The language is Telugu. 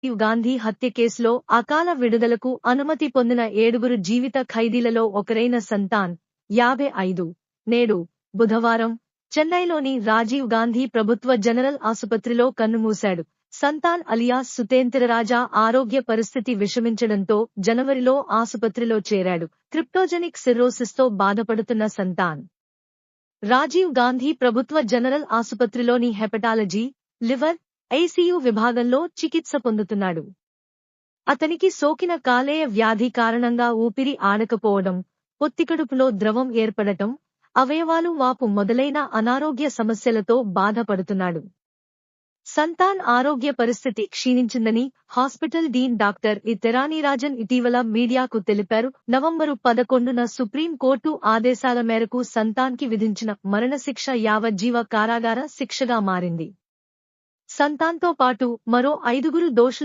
రాజీవ్ గాంధీ హత్య కేసులో అకాల విడుదలకు అనుమతి పొందిన 7 జీవిత ఖైదీలలో ఒకరైన సంతాన్ 55 నేడు బుధవారం చెన్నైలోని రాజీవ్ గాంధీ ప్రభుత్వ జనరల్ ఆసుపత్రిలో కన్నుమూశాడు. సంతాన్ అలియాస్ సుతేంద్రరాజా ఆరోగ్య పరిస్థితి విషమించడంతో జనవరిలో ఆసుపత్రిలో చేరాడు. క్రిప్టోజెనిక్ సిర్రోసిస్తో బాధపడుతున్న సంతాన్ రాజీవ్ గాంధీ ప్రభుత్వ జనరల్ ఆసుపత్రిలోని హెపటాలజీ, లివర్, ఐసీయూ విభాగంలో చికిత్స పొందుతున్నాడు. అతనికి సోకిన కాలేయ వ్యాధి కారణంగా ఊపిరి ఆడకపోవడం, పొత్తికడుపులో ద్రవం ఏర్పడటం, అవయవాలు వాపు మొదలైన అనారోగ్య సమస్యలతో బాధపడుతున్నాడు. సంతాన్ ఆరోగ్య పరిస్థితి క్షీణించిందని హాస్పిటల్ డీన్ డాక్టర్ తెరానీరాజన్ ఇటీవల మీడియాకు తెలిపారు. నవంబరు 11న సుప్రీంకోర్టు ఆదేశాల మేరకు సంతాన్కి విధించిన మరణశిక్ష యావజ్జీవ కారాగార శిక్షగా మారింది. సంతాన్తో పాటు మరో 5 దోషులైన